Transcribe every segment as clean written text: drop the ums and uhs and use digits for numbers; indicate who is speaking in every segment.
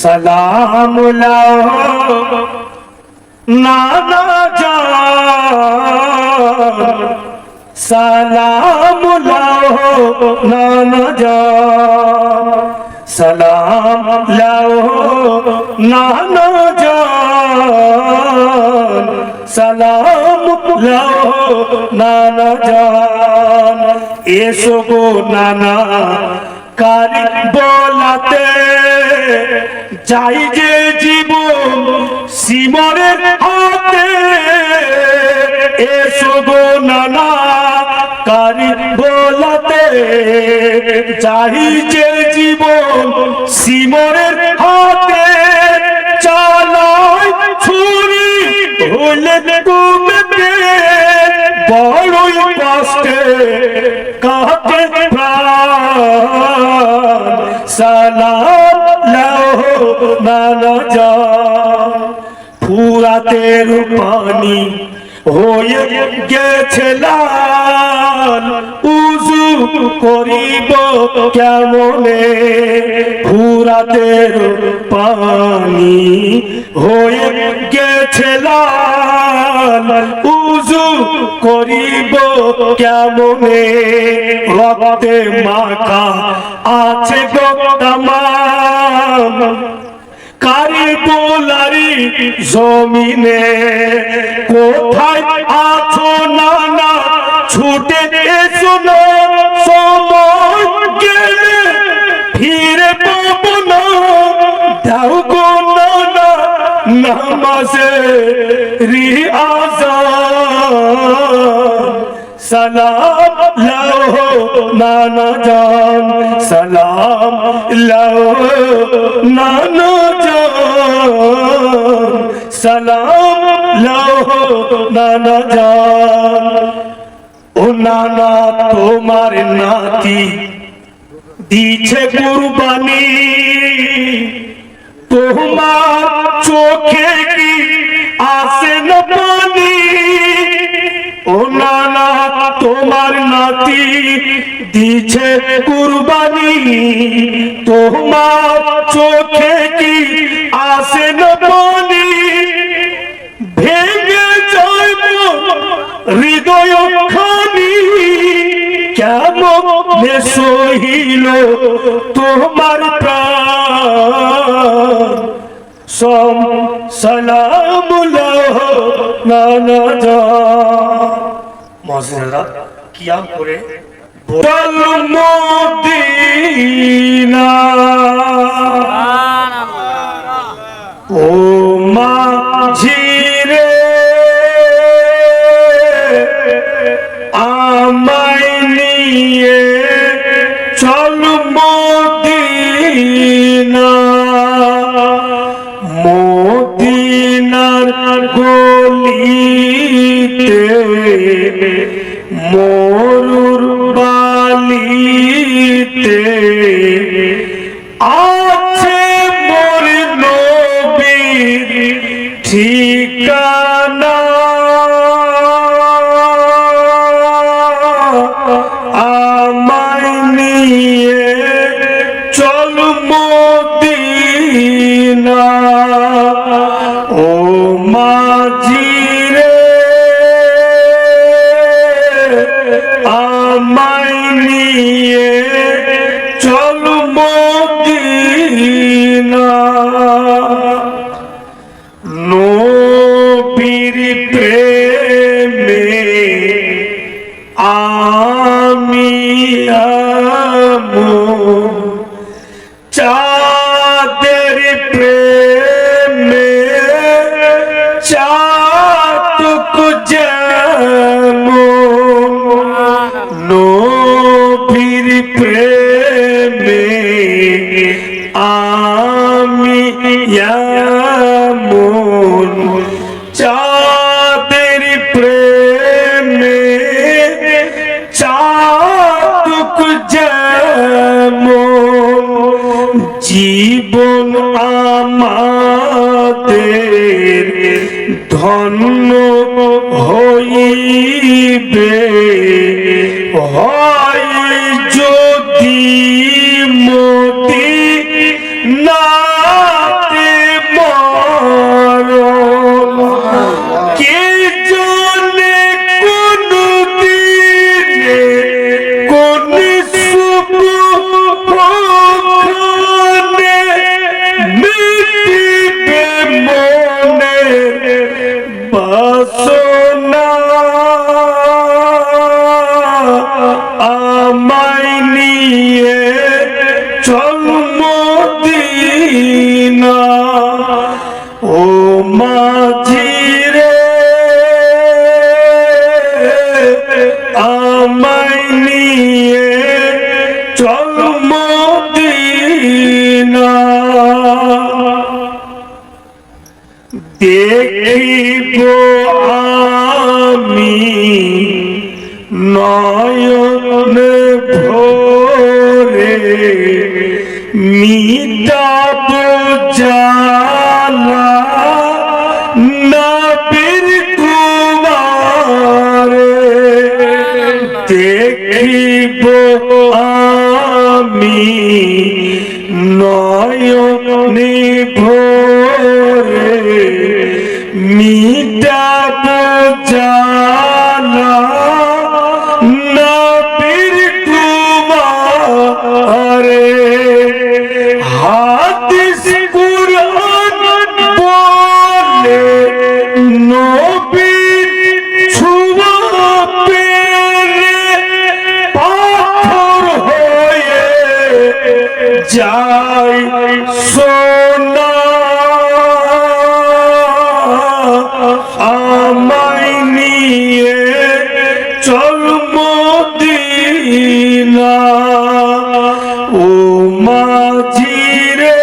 Speaker 1: সালাম লাও নানা জান, সালাম লাও নানা জান, সালাম লাও নানা জান, সালাম লাও নানা জান। এসো গো নানা কারি বলাতে, যাই যে জীবন সিমরের হাতে। এসো গো নানা কারি বলাতে, যাই যে জীবন সিমরের হাতে। চালাই ছুরি হলে ডুবে, বড়ই কষ্টে কাটে প্রাণ। সালাম লাও নানা জান, ফুরাতের পানি হয়ে গেছে লাল, উজু করিব কেমনে। ফুরাতের পানি হয়ে গেছে লাল, উজু করিব কেমনে। রক্তে মাখা আছে গো তামাম কারি বোলারি জমিনে। কোথায় আছো নানা ছুটে এসো না, সময় গেলে ফিরে পাবো না। দাও গো নানা নামাজে রিয়াজান, সালাম লাও নানা জান, সালাম লাও নানা জান, সালাম লাও নানা জান। ও নানা তোমার নাতি দিছে কুরবানি, তোমার চোখে কি আসে না পানি। ও নানা তোমার নাতি দিছে কুরবানি, তোমার চোখে কি আসে না পানি। ভেঙে যাইব হৃদয় খানি, কেমনে সহিল তোমার প্রাণ। সালাম লাও নানা জান। মসজিদরা কিয়াম করে বল মদিনা, ও মাঝিরে আমায় নিয়ে চল মদিনা। মদিনার গলিতে মরুর বালিতে আছে মোর নবীর ঠিকানা। আমায় নিয়ে চল মদিনা, ও মাঝিরে আমায় নিয়ে চল মদিনা। নবীর প্রেমে আমি আমন, চাঁদের প্রেমে চাতক যেমন। নবীর প্রেমে আমি আমন, চাঁদের প্রেমে চাতক যেমন। জীবন আমাদের ধন্য হইবে, হয় যদি মদিনা দেখিব আমি নয়ন ভরে মিটাব জালা নবীর কুমারে দেখিব আমি নয়নে ভরে মিটাব জালা নবীর কুমারে হাদিস কুরআন বলে নবীর ছোঁয়া পেলে পাথর হয়ে যায় সোনা আমায় নিয়ে চল মদিনা ও মাঝি রে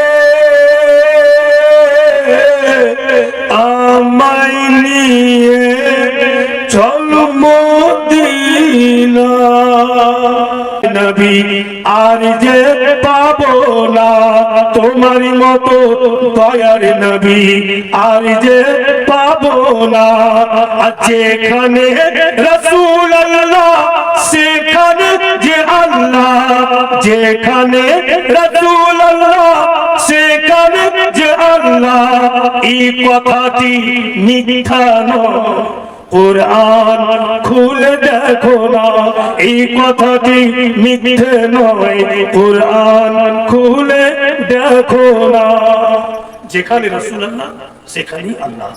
Speaker 1: আমায় নিয়ে চল মদিনা নবী আর যে পাবো না তোমার মতো দয়ার নবী আর যে পাবো না যেখানে রাসূলুল্লাহ সেখানে যে আল্লাহ যেখানে রাসূলুল্লাহ সেখানে যে আল্লাহ এই কথাটি মিথ্যা নয় কুরআন খুলে দেখো না এই কথাটি মিথ্যে নয় কুরআন খুলে দেখো না যেখানে রাসূলুল্লাহ সেখানেই আল্লাহ